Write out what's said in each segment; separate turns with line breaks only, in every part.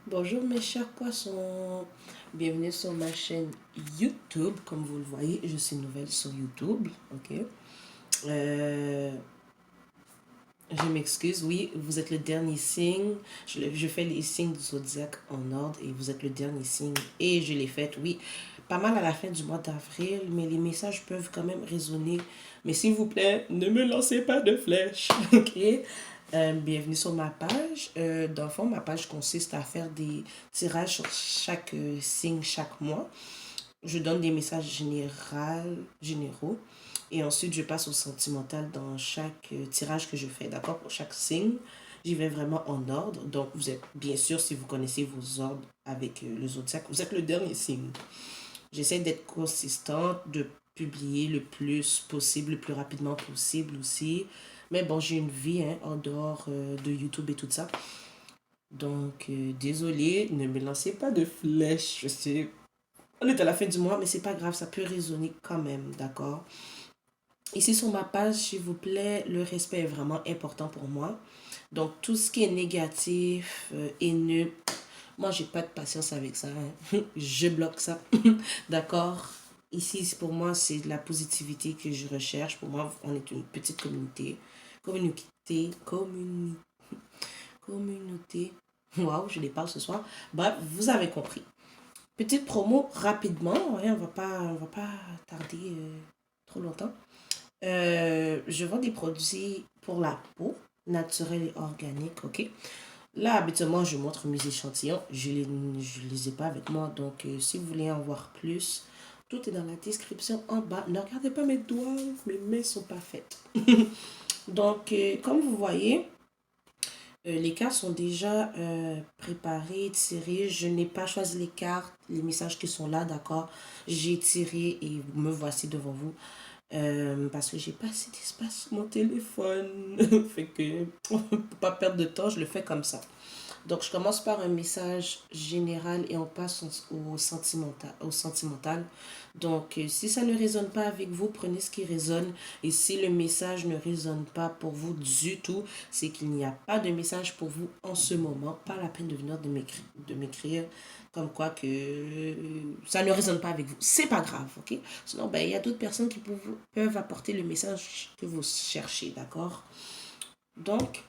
Bonjour mes chers poissons, bienvenue sur ma chaîne YouTube. Comme vous le voyez, je suis nouvelle sur YouTube, ok. Euh, je m'excuse, oui, vous êtes le dernier signe. Je fais les signes du zodiaque en ordre et vous êtes le dernier signe et je l'ai fait, oui, pas mal à la fin du mois d'avril, mais les messages peuvent quand même résonner. Mais s'il vous plaît, ne me lancez pas de flèches, ok? Bienvenue sur ma page. Dans le fond, ma page consiste à faire des tirages sur chaque signe chaque mois. Je donne des messages généraux et ensuite je passe au sentimental dans chaque tirage que je fais, d'accord? Pour chaque signe, j'y vais vraiment en ordre. Donc, vous êtes bien sûr, si vous connaissez vos ordres avec le zodiaque, vous êtes le dernier signe. J'essaie d'être consistante, de publier le plus possible, le plus rapidement possible aussi. Mais bon, j'ai une vie hein, en dehors de YouTube et tout ça. Donc, désolé, ne me lancez pas de flèches. Je sais, on est à la fin du mois, mais c'est pas grave, ça peut résonner quand même, d'accord? Ici sur ma page, s'il vous plaît, le respect est vraiment important pour moi. Donc, tout ce qui est négatif, haineux, moi, j'ai pas de patience avec ça. Hein. Je bloque ça. D'accord? Ici, pour moi, c'est de la positivité que je recherche. Pour moi, on est une petite communauté. Communauté. Waouh, je les parle ce soir. Bref, vous avez compris. Petite promo rapidement. Ouais, on va pas tarder trop longtemps. Je vends des produits pour la peau, naturels et organiques, ok? Là, habituellement, je montre mes échantillons. Je les ai pas avec moi. Donc, si vous voulez en voir plus, tout est dans la description en bas. Ne regardez pas mes doigts, mes mains sont pas faites. Donc, comme vous voyez, les cartes sont déjà préparées, tirées. Je n'ai pas choisi les cartes, les messages qui sont là, d'accord? J'ai tiré et me voici devant vous. Parce que j'ai pas assez d'espace sur mon téléphone. Fait que, pour pas perdre de temps, je le fais comme ça. Donc, je commence par un message général et on passe au sentimental. Donc, si ça ne résonne pas avec vous, prenez ce qui résonne. Et si le message ne résonne pas pour vous du tout, c'est qu'il n'y a pas de message pour vous en ce moment. Pas la peine de venir de m'écrire comme quoi que ça ne résonne pas avec vous. C'est pas grave, ok? Sinon, ben, il y a d'autres personnes qui peuvent apporter le message que vous cherchez, d'accord? Donc,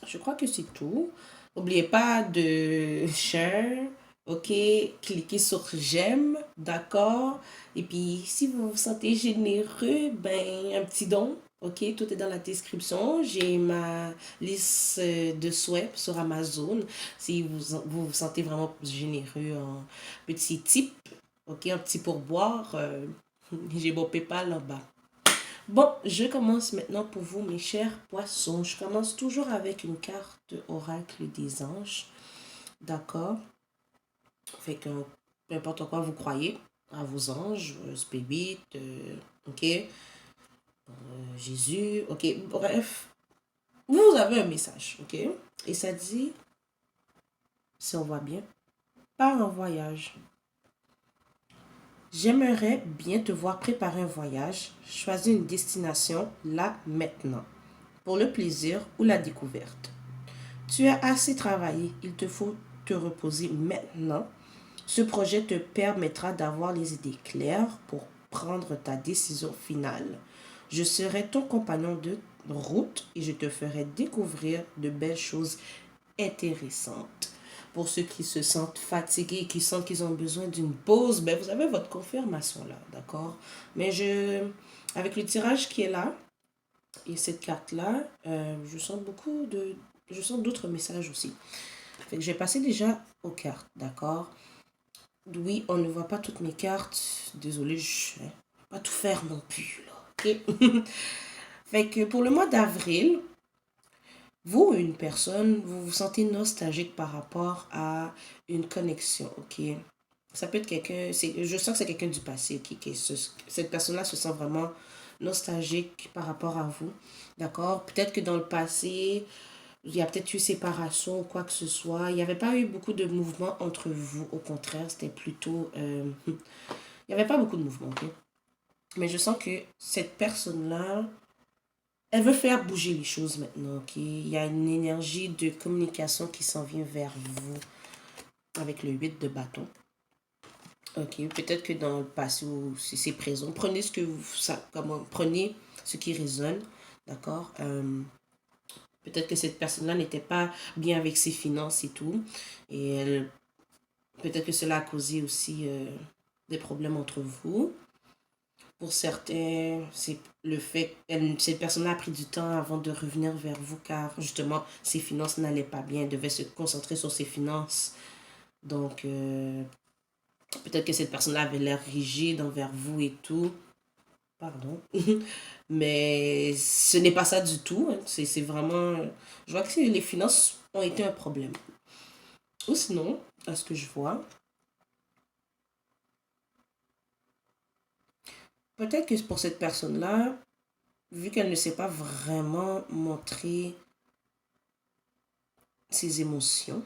je crois que c'est tout. N'oubliez pas de share, ok? Cliquez sur j'aime, d'accord? Et puis, si vous vous sentez généreux, ben, un petit don, ok? Tout est dans la description. J'ai ma liste de souhaits sur Amazon. Si vous sentez vraiment généreux en petit type, ok? Un petit pourboire, j'ai mon PayPal en bas. Bon, je commence maintenant pour vous, mes chers poissons. Je commence toujours avec une carte oracle des anges. D'accord? Fait que peu importe quoi vous croyez, à vos anges, spirit, ok? Jésus, ok? Bref, vous avez un message, ok? Et ça dit, si on voit bien, pars en voyage. J'aimerais bien te voir préparer un voyage. Choisis une destination là, maintenant, pour le plaisir ou la découverte. Tu as assez travaillé, il te faut te reposer maintenant. Ce projet te permettra d'avoir les idées claires pour prendre ta décision finale. Je serai ton compagnon de route et je te ferai découvrir de belles choses intéressantes. Pour ceux qui se sentent fatigués et qui sentent qu'ils ont besoin d'une pause, ben vous avez votre confirmation là, d'accord? Mais avec le tirage qui est là et cette carte-là, je sens d'autres messages aussi. Fait que je vais passer déjà aux cartes, d'accord? Oui, on ne voit pas toutes mes cartes. Désolée, je ne vais pas tout faire non plus, là, ok? Fait que pour le mois d'avril, vous, une personne, vous vous sentez nostalgique par rapport à une connexion, ok? Ça peut être quelqu'un, je sens que c'est quelqu'un du passé, ok? Cette personne-là se sent vraiment nostalgique par rapport à vous, d'accord? Peut-être que dans le passé, il y a peut-être eu séparation ou quoi que ce soit. Il n'y avait pas eu beaucoup de mouvement entre vous. Au contraire, c'était plutôt... il n'y avait pas beaucoup de mouvement, ok? Mais je sens que cette personne-là, Elle veut faire bouger les choses maintenant, ok? Il y a une énergie de communication qui s'en vient vers vous avec le 8 de bâton. Ok, peut-être que dans le passé ou si c'est présent, prenez ce que vous, ça, comment, prenez ce qui résonne, d'accord? Peut-être que cette personne-là n'était pas bien avec ses finances et tout, et peut-être que cela a causé aussi des problèmes entre vous. Pour certains, c'est le fait que cette personne a pris du temps avant de revenir vers vous car justement ses finances n'allaient pas bien, elle devait se concentrer sur ses finances. Donc, peut-être que cette personne-là avait l'air rigide envers vous et tout. Pardon. Mais ce n'est pas ça du tout. Hein. C'est vraiment... Je vois que les finances ont été un problème. Ou sinon, à ce que je vois, peut-être que pour cette personne-là, vu qu'elle ne sait pas vraiment montrer ses émotions,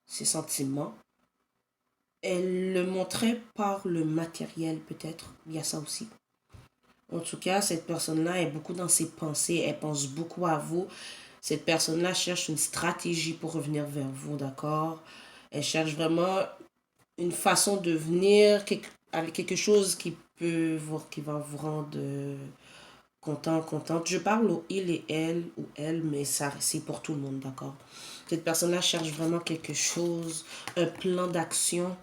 ses sentiments, elle le montrait par le matériel peut-être. Il y a ça aussi. En tout cas, cette personne-là est beaucoup dans ses pensées, elle pense beaucoup à vous. Cette personne-là cherche une stratégie pour revenir vers vous, d'accord? Elle cherche vraiment une façon de venir avec quelque chose qui va vous rendre content, contente. Je parle au il et elle ou elle, mais ça c'est pour tout le monde, d'accord? Cette personne-là cherche vraiment quelque chose, un plan d'action.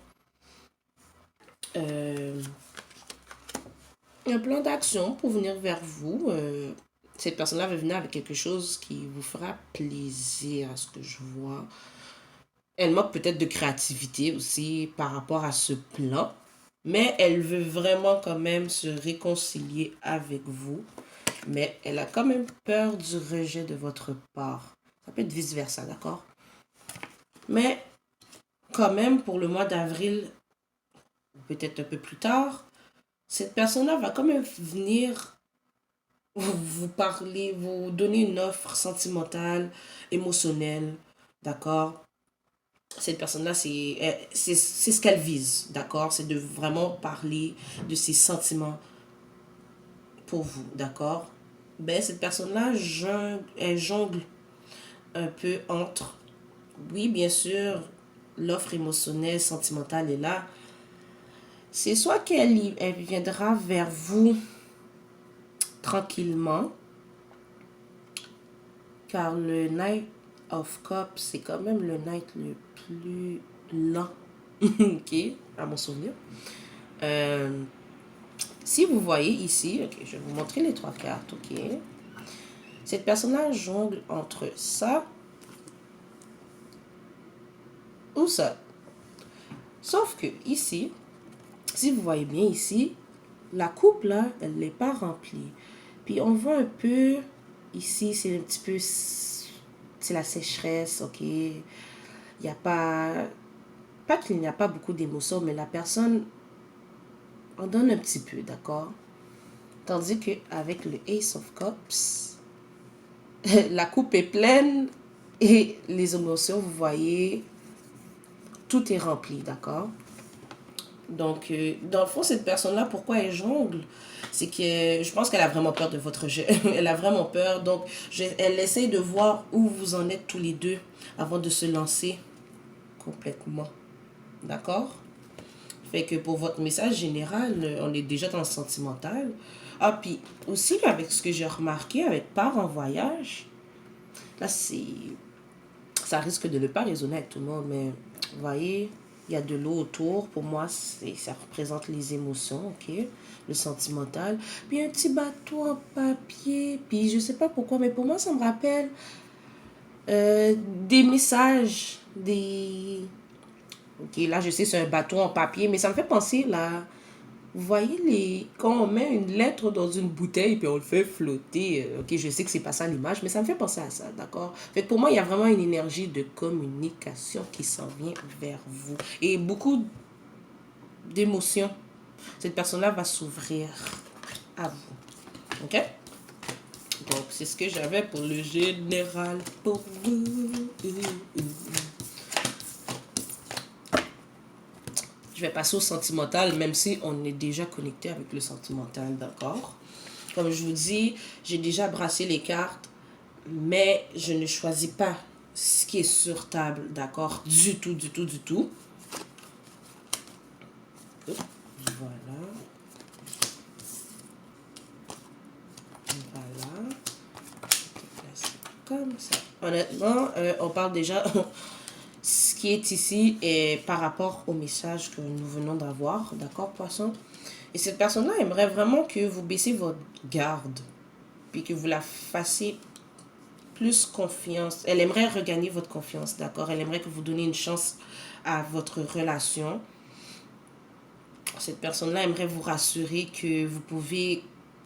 euh, un plan d'action pour venir vers vous. Cette personne-là va venir avec quelque chose qui vous fera plaisir à ce que je vois. Elle manque peut-être de créativité aussi par rapport à ce plan, mais elle veut vraiment quand même se réconcilier avec vous, mais elle a quand même peur du rejet de votre part. Ça peut être vice-versa, d'accord? Mais quand même, pour le mois d'avril, peut-être un peu plus tard, cette personne-là va quand même venir vous parler, vous donner une offre sentimentale, émotionnelle, d'accord? Cette personne-là, c'est ce qu'elle vise, d'accord? C'est de vraiment parler de ses sentiments pour vous, d'accord? Ben, cette personne-là, elle jongle un peu entre, oui, bien sûr, l'offre émotionnelle, sentimentale est là. C'est soit elle viendra vers vous tranquillement, car le Knight of Cups, c'est quand même le Knight le plus lent, ok, à mon souvenir. Euh, Si vous voyez ici, ok, je vais vous montrer les trois cartes, ok. Cette personne-là jongle entre ça ou ça. Sauf que ici, si vous voyez bien ici, la coupe là, elle n'est pas remplie. Puis on voit un peu, ici c'est un petit peu, c'est la sécheresse, ok. Il n'y a pas qu'il n'y a pas beaucoup d'émotions, mais la personne en donne un petit peu, d'accord. Tandis qu'avec le Ace of Cups, la coupe est pleine et les émotions, vous voyez, tout est rempli, d'accord? Donc, dans le fond, cette personne-là, pourquoi elle jongle? C'est que je pense qu'elle a vraiment peur de votre jeu. Elle a vraiment peur. Donc, elle essaie de voir où vous en êtes tous les deux avant de se lancer complètement. D'accord? Fait que pour votre message général, on est déjà dans le sentimental. Ah, puis aussi, avec ce que j'ai remarqué avec part en voyage, là, ça risque de ne pas résonner avec tout le monde, mais vous voyez, il y a de l'eau autour. Pour moi, ça représente les émotions, ok? Le sentimental. Puis un petit bateau en papier. Puis je sais pas pourquoi, mais pour moi, ça me rappelle des messages, des... Ok, là, je sais, c'est un bateau en papier, mais ça me fait penser, là, vous voyez, quand on met une lettre dans une bouteille puis on le fait flotter, ok, je sais que c'est pas ça l'image, mais ça me fait penser à ça, d'accord? Fait que pour moi, il y a vraiment une énergie de communication qui s'en vient vers vous. Et beaucoup d'émotions. Cette personne-là va s'ouvrir à vous. Ok? Donc, c'est ce que j'avais pour le général pour vous. Je vais passer au sentimental, même si on est déjà connecté avec le sentimental, d'accord? Comme je vous dis, j'ai déjà brassé les cartes, mais je ne choisis pas ce qui est sur table, d'accord? Du tout, du tout, du tout. Voilà. Voilà. Comme ça. Honnêtement, on parle déjà... Ce qui est ici est par rapport au message que nous venons d'avoir, d'accord, poisson? Et cette personne-là aimerait vraiment que vous baissiez votre garde, puis que vous la fassiez plus confiance. Elle aimerait regagner votre confiance, d'accord? Elle aimerait que vous donniez une chance à votre relation. Cette personne-là aimerait vous rassurer que vous pouvez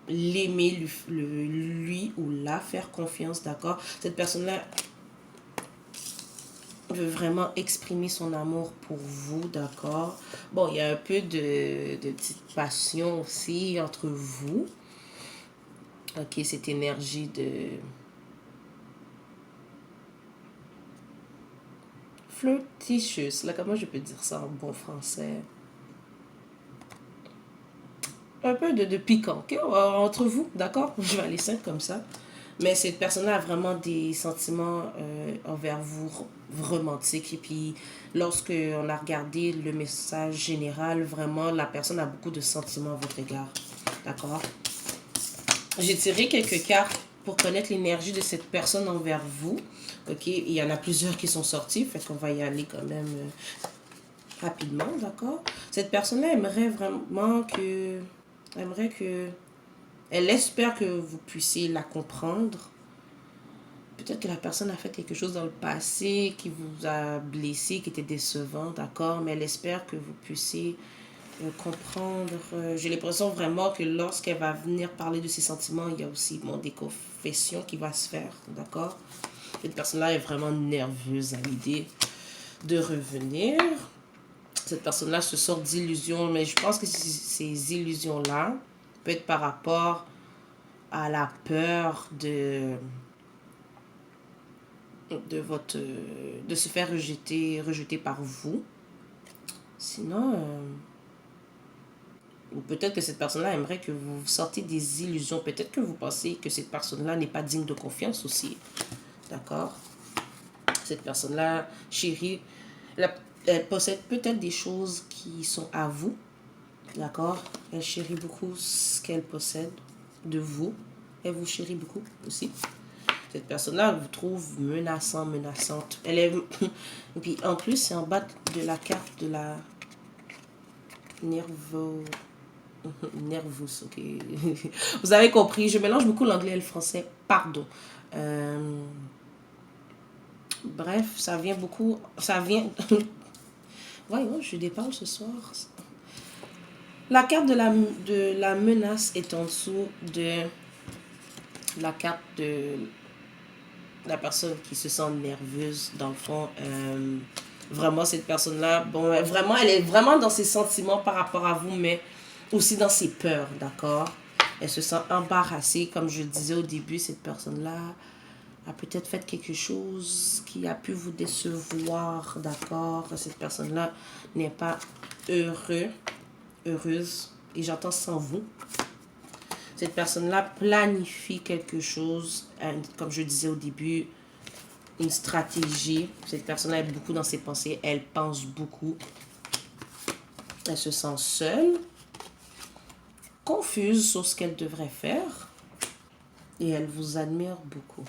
l'aimer, lui ou la faire confiance, d'accord? Cette personne-là veut vraiment exprimer son amour pour vous, d'accord? Bon, il y a un peu de petite passion aussi entre vous. Ok, cette énergie de flirtatious, là, comment je peux dire ça en bon français? Un peu de piquant, ok? Entre vous, d'accord? Je vais aller simple comme ça. Mais cette personne-là a vraiment des sentiments envers vous romantiques. Et puis, lorsque on a regardé le message général, vraiment, la personne a beaucoup de sentiments à votre égard. D'accord? J'ai tiré quelques cartes pour connaître l'énergie de cette personne envers vous. Ok? Il y en a plusieurs qui sont sortis, fait qu'on va y aller quand même rapidement, d'accord? Cette personne-là aimerait que elle espère que vous puissiez la comprendre. Peut-être que la personne a fait quelque chose dans le passé qui vous a blessé, qui était décevant, d'accord? Mais elle espère que vous puissiez comprendre. J'ai l'impression vraiment que lorsqu'elle va venir parler de ses sentiments, il y a aussi des confessions qui vont se faire, d'accord? Cette personne-là est vraiment nerveuse à l'idée de revenir. Cette personne-là se sort d'illusions, mais je pense que ces illusions-là peuvent être par rapport à la peur de se faire rejeter par vous. Sinon, ou peut-être que cette personne-là aimerait que vous sortiez des illusions. Peut-être que vous pensez que cette personne-là n'est pas digne de confiance aussi. D'accord? Cette personne-là, chérie, elle possède peut-être des choses qui sont à vous. D'accord? Elle chérit beaucoup ce qu'elle possède de vous. Elle vous chérit beaucoup aussi. Cette personne-là vous trouve menaçante. Elle est... Et puis en plus, c'est en bas de la carte de la nervous, ok. Vous avez compris, je mélange beaucoup l'anglais et le français. Pardon. Bref, ça vient beaucoup... Ça vient... Voyons, je déparle ce soir. La carte de la menace est en dessous de la carte de la personne qui se sent nerveuse, dans le fond. Vraiment, cette personne-là, bon, vraiment, elle est vraiment dans ses sentiments par rapport à vous, mais aussi dans ses peurs, d'accord? Elle se sent embarrassée, comme je le disais au début, cette personne-là a peut-être fait quelque chose qui a pu vous décevoir, d'accord? Cette personne-là n'est pas heureuse, et j'entends sans vous. Cette personne-là planifie quelque chose, comme je disais au début, une stratégie. Cette personne-là est beaucoup dans ses pensées, elle pense beaucoup. Elle se sent seule, confuse sur ce qu'elle devrait faire, et elle vous admire beaucoup.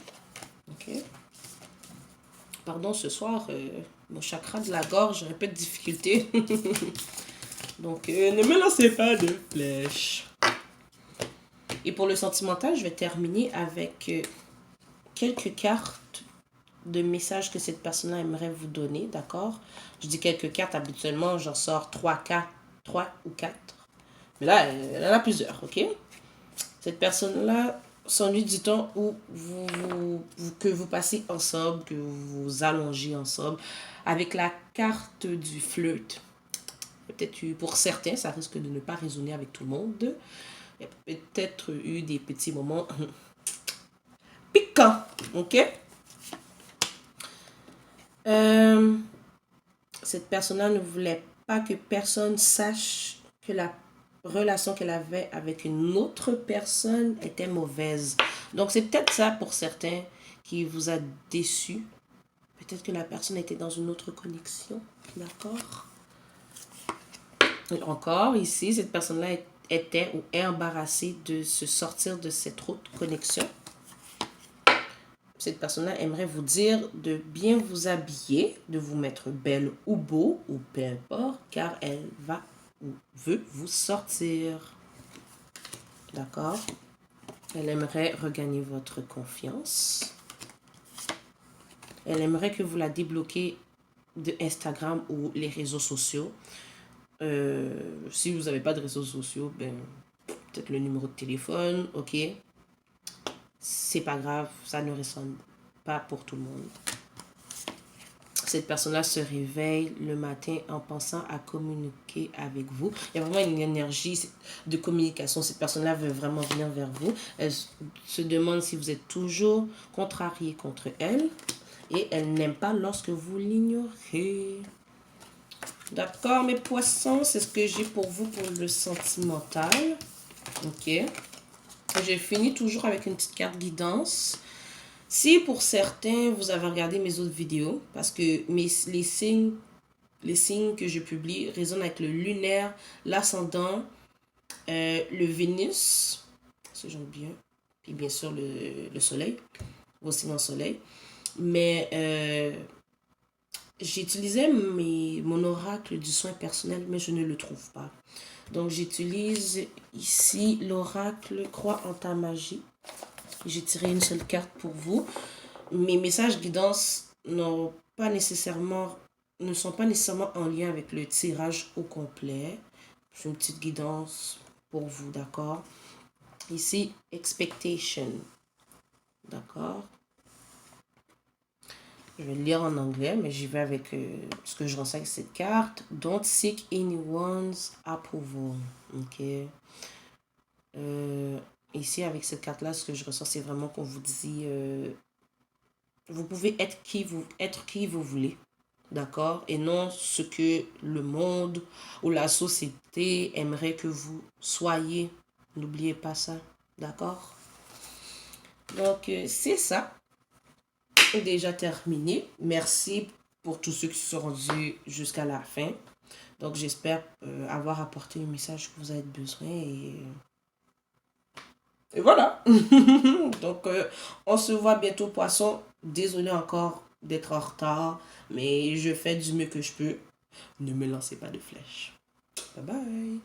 Ok? Pardon, ce soir, mon chakra de la gorge, j'aurais peu de difficultés. Donc, ne me lancez pas de flèches. Et pour le sentimental, je vais terminer avec quelques cartes de messages que cette personne-là aimerait vous donner, d'accord? Je dis quelques cartes, habituellement, j'en sors 3 ou 4. Mais là, elle en a plusieurs, ok? Cette personne-là s'ennuie du temps où que vous passez ensemble, que vous vous allongez ensemble, avec la carte du flirt. Peut-être pour certains, ça risque de ne pas résonner avec tout le monde. Il y a peut-être eu des petits moments piquants, ok? Cette personne-là ne voulait pas que personne sache que la relation qu'elle avait avec une autre personne était mauvaise. Donc, c'est peut-être ça pour certains qui vous a déçu. Peut-être que la personne était dans une autre connexion. D'accord? Et encore, ici, cette personne-là était ou est embarrassée de se sortir de cette autre connexion. Cette personne-là aimerait vous dire de bien vous habiller, de vous mettre belle ou beau, ou peu importe, car elle va ou veut vous sortir. D'accord? Elle aimerait regagner votre confiance. Elle aimerait que vous la débloquiez de Instagram ou les réseaux sociaux. Si vous n'avez pas de réseaux sociaux, ben, peut-être le numéro de téléphone, ok. C'est pas grave, ça ne ressemble pas pour tout le monde. Cette personne-là se réveille le matin en pensant à communiquer avec vous. Il y a vraiment une énergie de communication. Cette personne-là veut vraiment venir vers vous. Elle se demande si vous êtes toujours contrarié contre elle. Et elle n'aime pas lorsque vous l'ignorez. D'accord, mes poissons, c'est ce que j'ai pour vous pour le sentimental. Ok. J'ai fini toujours avec une petite carte guidance. Si pour certains, vous avez regardé mes autres vidéos, parce que les signes que je publie résonnent avec le lunaire, l'ascendant, le Vénus, si j'aime bien, puis bien sûr le soleil, vos signes en soleil. Mais j'utilisais mon oracle du soin personnel, mais je ne le trouve pas. Donc j'utilise ici l'oracle Crois en ta magie. J'ai tiré une seule carte pour vous. Mes messages guidance ne sont pas nécessairement en lien avec le tirage au complet. C'est une petite guidance pour vous, d'accord? Ici, expectation. D'accord? Je vais le lire en anglais, mais j'y vais avec ce que je ressens avec cette carte. Don't seek anyone's approval. Ok? Ici, avec cette carte-là, ce que je ressens, c'est vraiment qu'on vous dit... vous pouvez être qui vous voulez. D'accord? Et non ce que le monde ou la société aimerait que vous soyez. N'oubliez pas ça. D'accord? Donc, c'est ça. Déjà terminé. Merci pour tous ceux qui se sont rendus jusqu'à la fin. Donc, j'espère avoir apporté un message que vous avez besoin. Et voilà. Donc, on se voit bientôt, poisson. Désolé encore d'être en retard, mais je fais du mieux que je peux. Ne me lancez pas de flèches. Bye bye.